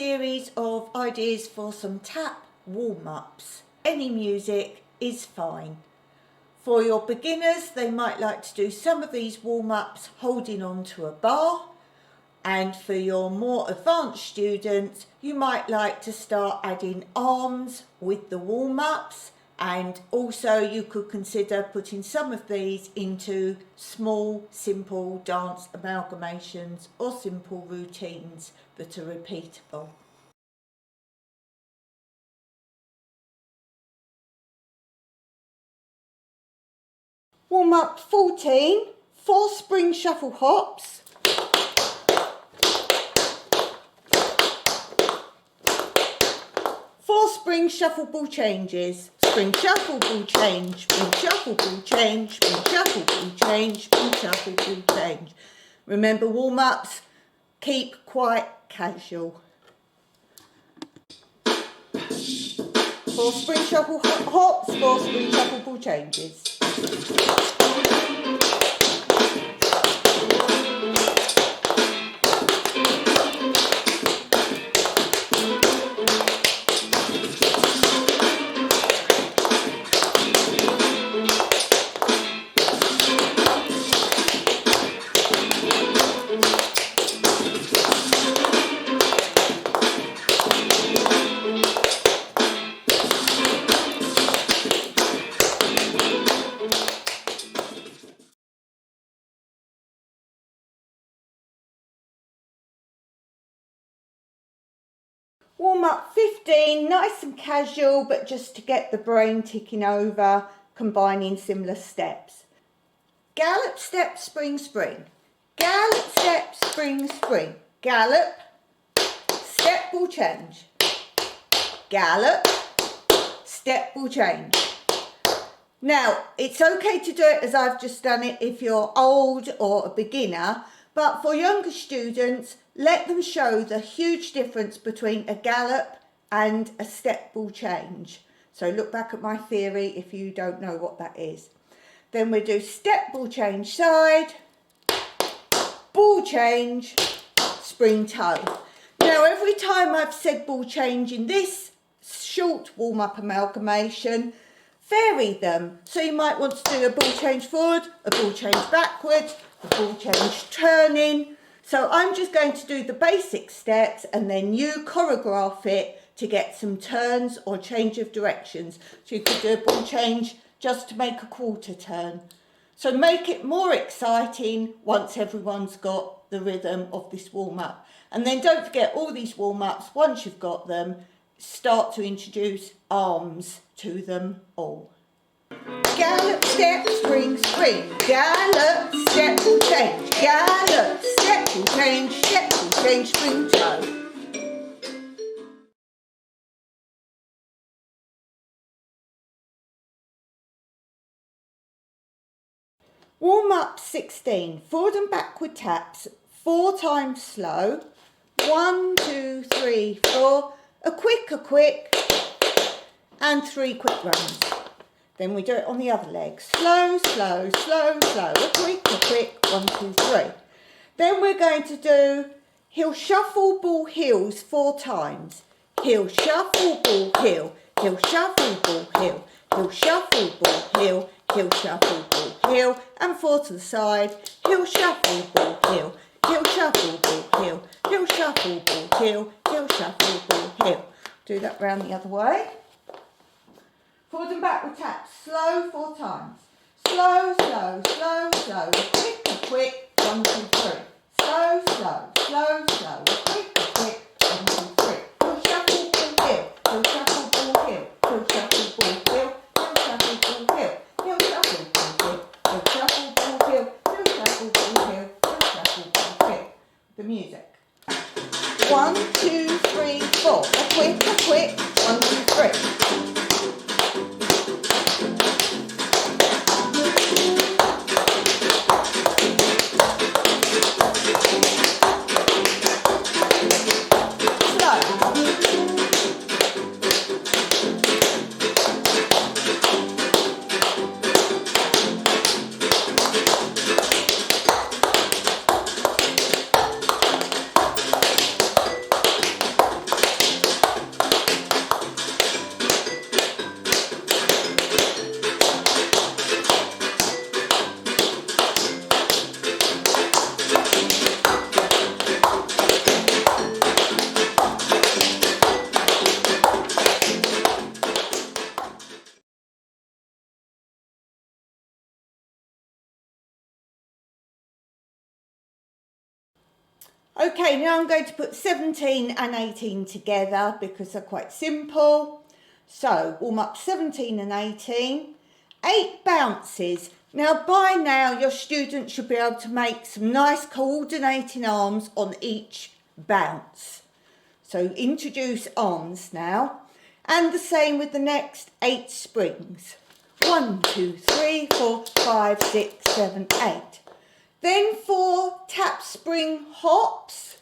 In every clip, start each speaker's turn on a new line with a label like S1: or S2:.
S1: series of ideas for some tap warm-ups. Any music is fine. For your beginners, they might like to do some of these warm-ups holding onto a bar, and for your more advanced students, you might like to start adding arms with the warm-ups, and also you could consider putting some of these into small, simple dance amalgamations or simple routines that are repeatable. Warm-up 14, 4 spring shuffle hops, 4 spring shuffle ball changes. Spring shuffle ball change, spring shuffle ball change, spring shuffle ball change, spring shuffle ball change. Remember, warm-ups, keep quite casual. 4 spring shuffle hops, 4 spring shuffle ball changes. Warm up 15, nice and casual, but just to get the brain ticking over, combining similar steps. Gallop, step, spring, spring. Gallop, step, spring, spring. Gallop, step, ball change. Gallop, step, ball change. Now, it's okay to do it as I've just done it if you're old or a beginner, but for younger students, let them show the huge difference between a gallop and a step ball change. So look back at my theory if you don't know what that is. Then we do step, ball change side, ball change, spring toe. Now every time I've said ball change in this short warm-up amalgamation, vary them. So you might want to do a ball change forward, a ball change backwards, a ball change turning. So I'm just going to do the basic steps and then you choreograph it to get some turns or change of directions. So you could do a ball change just to make a quarter turn. So make it more exciting once everyone's got the rhythm of this warm-up. And then don't forget all these warm-ups, once you've got them, start to introduce arms to them all. Gallop, step, spring, spring. Gallop, step, ball change. Gallop, step, ball change, step, ball change, spring toe. Warm up 16. Forward and backward taps. 4 times slow. 1, 2, 3, 4. A quick, and 3 quick runs. Then we do it on the other leg. Slow, slow, slow, slow. A quick, 1, 2, 3. Then we're going to do heel shuffle, ball, heels 4 times. Heel shuffle, ball, heel. Heel shuffle, ball, heel. Heel shuffle, ball, heel. Heel shuffle, ball, heel. And 4 to the side. Heel shuffle, ball, heel. Heel shuffle, ball, heel. Heel shuffle, ball, heel. Heel shuffle, ball, heel. Do that round the other way. Forward and backward tap, slow 4 times. Slow, slow, slow, slow. Quick, 1, 2, 3. Slow, slow, slow, slow. Quick, 1, 2, 3. Heel shuffle, ball, heel. Heel shuffle, ball, heel. Heel shuffle, ball, heel. Heel shuffle, ball, heel. Heel shuffle, ball, heel. Heel shuffle, ball, heel. Heel shuffle, ball, heel. Heel shuffle, ball, heel. The music. 1, 2, 3, 4. A quick, 1, 2, 3. Okay, now I'm going to put 17 and 18 together because they're quite simple. So warm up 17 and 18, 8 bounces. Now by now your students should be able to make some nice coordinating arms on each bounce. So introduce arms now, and the same with the next 8 springs. 1, 2, 3, 4, 5, 6, 7, 8. Then 4 tap spring hops,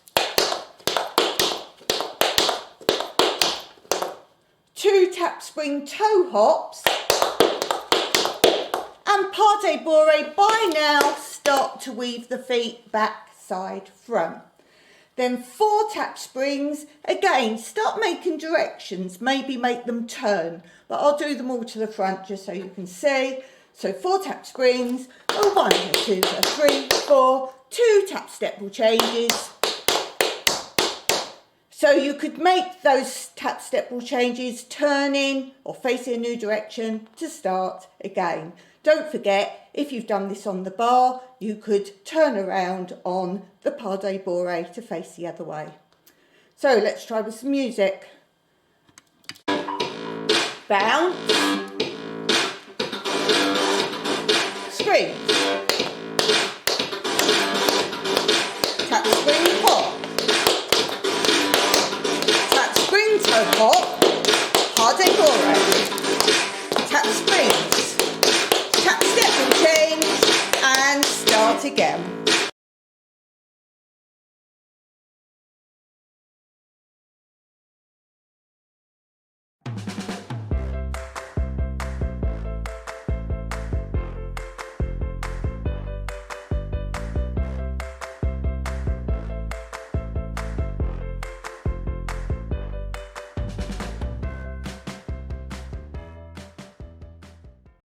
S1: 2 tap spring toe hops, and pas de bourrée. By now start to weave the feet back, side, front. Then 4 tap springs. Again, start making directions, maybe make them turn, but I'll do them all to the front just so you can see. So 4 tap springs, 1, 2, 3, 4, 2 tap step ball changes. So you could make those tap step ball changes turning or facing a new direction to start again. Don't forget, if you've done this on the bar, you could turn around on the pas de bourrée to face the other way. So let's try with some music. Bounce. Spring. Tap spring.